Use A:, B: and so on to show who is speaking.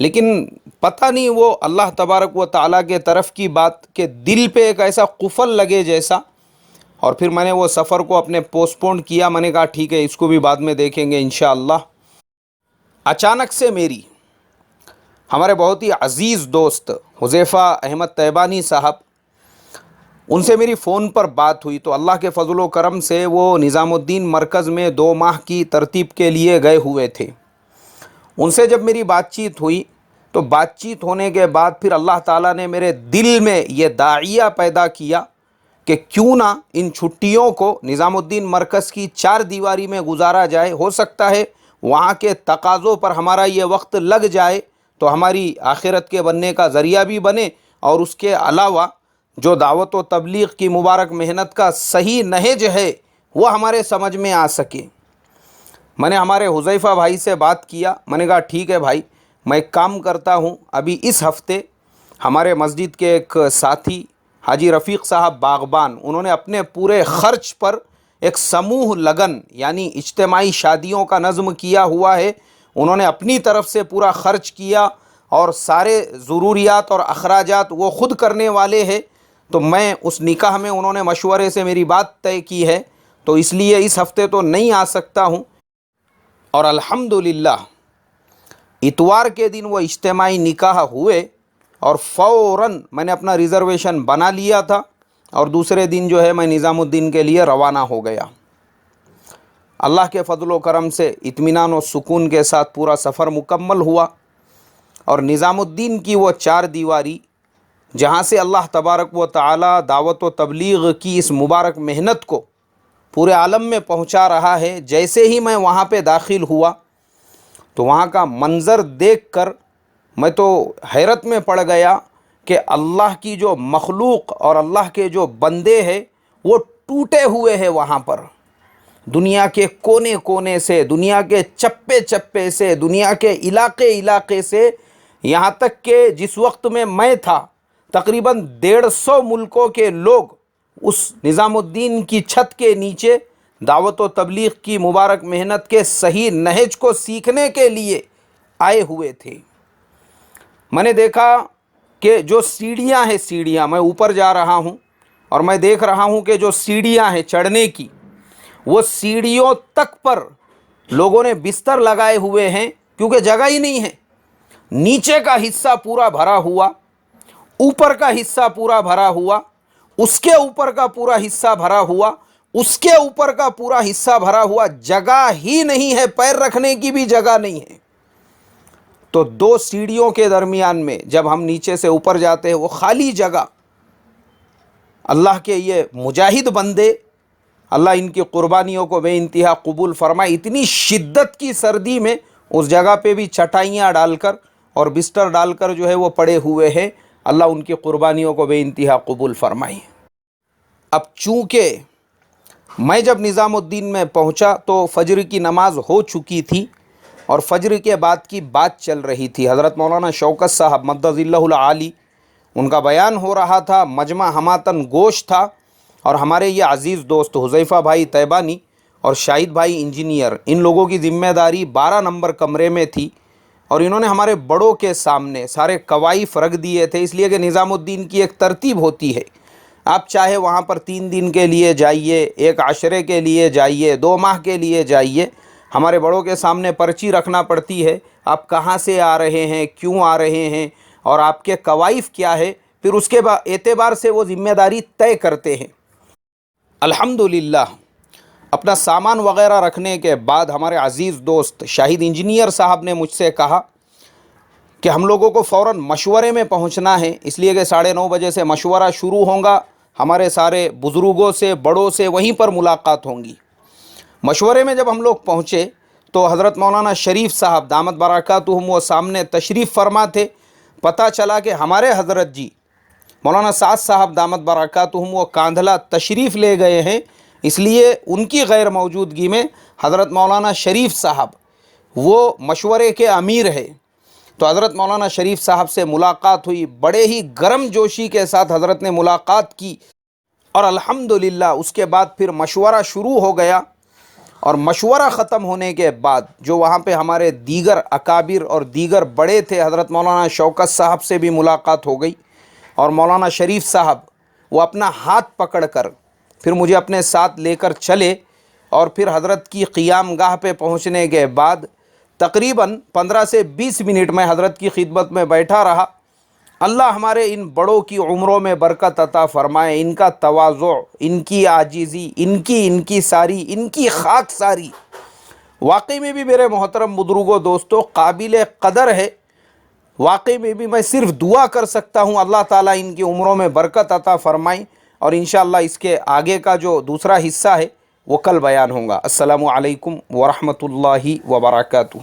A: لیکن پتہ نہیں وہ اللہ تبارک و تعالیٰ کے طرف کی بات کہ دل پہ ایک ایسا قفل لگے جیسا، اور پھر میں نے وہ سفر کو اپنے پوسٹ پون کیا. میں نے کہا ٹھیک ہے، اس کو بھی بعد میں دیکھیں گے انشاءاللہ. اچانک سے میری ہمارے بہت ہی عزیز دوست حذیفہ احمد تیبانی صاحب، ان سے میری فون پر بات ہوئی. تو اللہ کے فضل و کرم سے وہ نظام الدین مرکز میں 2 ماہ کی ترتیب کے لیے گئے ہوئے تھے. ان سے جب میری بات چیت ہوئی تو بات چیت ہونے کے بعد پھر اللہ تعالیٰ نے میرے دل میں یہ داعیہ پیدا کیا کہ کیوں نہ ان چھٹیوں کو نظام الدین مرکز کی 4 دیواری میں گزارا جائے. ہو سکتا ہے وہاں کے تقاضوں پر ہمارا یہ وقت لگ جائے تو ہماری آخرت کے بننے کا ذریعہ بھی بنے، اور اس کے علاوہ جو دعوت و تبلیغ کی مبارک محنت کا صحیح نہج ہے وہ ہمارے سمجھ میں آ سکے. میں نے ہمارے حذیفہ بھائی سے بات کیا. میں نے کہا ٹھیک ہے بھائی، میں ایک کام کرتا ہوں، ابھی اس ہفتے ہمارے مسجد کے ایک ساتھی حاجی رفیق صاحب باغبان، انہوں نے اپنے پورے خرچ پر ایک سموہ لگن یعنی اجتماعی شادیوں کا نظم کیا ہوا ہے. انہوں نے اپنی طرف سے پورا خرچ کیا اور سارے ضروریات اور اخراجات وہ خود کرنے والے ہیں. تو میں اس نکاح میں انہوں نے مشورے سے میری بات طے کی ہے، تو اس لیے اس ہفتے تو نہیں آ سکتا ہوں. اور الحمدللہ اتوار کے دن وہ اجتماعی نکاح ہوئے اور فوراً میں نے اپنا ریزرویشن بنا لیا تھا، اور دوسرے دن جو ہے میں نظام الدین کے لیے روانہ ہو گیا. اللہ کے فضل و کرم سے اطمینان و سکون کے ساتھ پورا سفر مکمل ہوا، اور نظام الدین کی وہ 4 دیواری جہاں سے اللہ تبارک و تعالی دعوت و تبلیغ کی اس مبارک محنت کو پورے عالم میں پہنچا رہا ہے، جیسے ہی میں وہاں پہ داخل ہوا تو وہاں کا منظر دیکھ کر میں تو حیرت میں پڑ گیا کہ اللہ کی جو مخلوق اور اللہ کے جو بندے ہیں وہ ٹوٹے ہوئے ہیں وہاں پر. دنیا کے کونے کونے سے، دنیا کے چپے چپے سے، دنیا کے علاقے علاقے سے، یہاں تک کہ جس وقت میں تھا تقریباً 150 ملکوں کے لوگ اس نظام الدین کی چھت کے نیچے دعوت و تبلیغ کی مبارک محنت کے صحیح نہج کو سیکھنے کے لیے آئے ہوئے تھے. میں نے دیکھا کہ جو سیڑھیاں ہیں، سیڑھیاں میں اوپر جا رہا ہوں اور میں دیکھ رہا ہوں کہ جو سیڑھیاں ہیں چڑھنے کی، وہ سیڑھیوں تک پر لوگوں نے بستر لگائے ہوئے ہیں کیونکہ جگہ ہی نہیں ہے. نیچے کا حصہ پورا بھرا ہوا، اوپر کا حصہ پورا بھرا ہوا، اس کے اوپر کا پورا حصہ بھرا ہوا، اس کے اوپر کا پورا حصہ بھرا ہوا. جگہ ہی نہیں ہے، پیر رکھنے کی بھی جگہ نہیں ہے. تو 2 سیڑھیوں کے درمیان میں جب ہم نیچے سے اوپر جاتے ہیں وہ خالی جگہ. اللہ کے یہ مجاہد بندے، اللہ ان کی قربانیوں کو بے انتہا قبول فرمائے، اتنی شدت کی سردی میں اس جگہ پہ بھی چٹائیاں ڈال کر اور بستر ڈال کر جو ہے وہ پڑے ہوئے ہیں. اللہ ان کی قربانیوں کو بے انتہا قبول فرمائے. اب چونکہ میں جب نظام الدین میں پہنچا تو فجر کی نماز ہو چکی تھی اور فجر کے بعد کی بات چل رہی تھی. حضرت مولانا شوکت صاحب مدظ اللہ العالی ان کا بیان ہو رہا تھا، مجمع ہماتن گوش تھا، اور ہمارے یہ عزیز دوست حذیفہ بھائی تیبانی اور شاہد بھائی انجینئر، ان لوگوں کی ذمہ داری 12 نمبر کمرے میں تھی، اور انہوں نے ہمارے بڑوں کے سامنے سارے کوائف رکھ دیے تھے. اس لیے کہ نظام الدین کی ایک ترتیب ہوتی ہے، آپ چاہے وہاں پر 3 دن کے لیے جائیے، 1 عشرے کے لیے جائیے، 2 ماہ کے لیے جائیے، ہمارے بڑوں کے سامنے پرچی رکھنا پڑتی ہے، آپ کہاں سے آ رہے ہیں، کیوں آ رہے ہیں، اور آپ کے کوائف کیا ہے. پھر اس کے اعتبار سے وہ ذمہ داری طے کرتے ہیں. الحمدللہ اپنا سامان وغیرہ رکھنے کے بعد ہمارے عزیز دوست شاہد انجینئر صاحب نے مجھ سے کہا کہ ہم لوگوں کو فوراً مشورے میں پہنچنا ہے، اس لیے کہ 9:30 بجے سے مشورہ شروع ہوگا، ہمارے سارے بزرگوں سے، بڑوں سے وہیں پر ملاقات ہوں گی. مشورے میں جب ہم لوگ پہنچے تو حضرت مولانا شریف صاحب دامت برکاتہم وہ سامنے تشریف فرما تھے. پتہ چلا کہ ہمارے حضرت جی مولانا سعد صاحب دامت برکاتہم وہ کاندھلا تشریف لے گئے ہیں، اس لیے ان کی غیر موجودگی میں حضرت مولانا شریف صاحب وہ مشورے کے امیر ہے. تو حضرت مولانا شریف صاحب سے ملاقات ہوئی، بڑے ہی گرم جوشی کے ساتھ حضرت نے ملاقات کی، اور الحمدللہ اس کے بعد پھر مشورہ شروع ہو گیا. اور مشورہ ختم ہونے کے بعد جو وہاں پہ ہمارے دیگر اکابر اور دیگر بڑے تھے، حضرت مولانا شوکت صاحب سے بھی ملاقات ہو گئی، اور مولانا شریف صاحب وہ اپنا ہاتھ پکڑ کر پھر مجھے اپنے ساتھ لے کر چلے، اور پھر حضرت کی قیام گاہ پہ پہنچنے کے بعد تقریباً 15 سے 20 منٹ میں حضرت کی خدمت میں بیٹھا رہا۔ اللہ ہمارے ان بڑوں کی عمروں میں برکت عطا فرمائے، ان کا تواضع، ان کی عاجزی، ان کی ساری، ان کی خاک ساری واقعی میں بھی میرے محترم بزرگوں دوستوں قابل قدر ہے۔ واقعی میں بھی میں صرف دعا کر سکتا ہوں اللہ تعالیٰ ان کی عمروں میں برکت عطا فرمائیں، اور انشاءاللہ اس کے آگے کا جو دوسرا حصہ ہے وہ کل بیان ہوگا۔ السلام علیکم ورحمۃ اللہ وبرکاتہ۔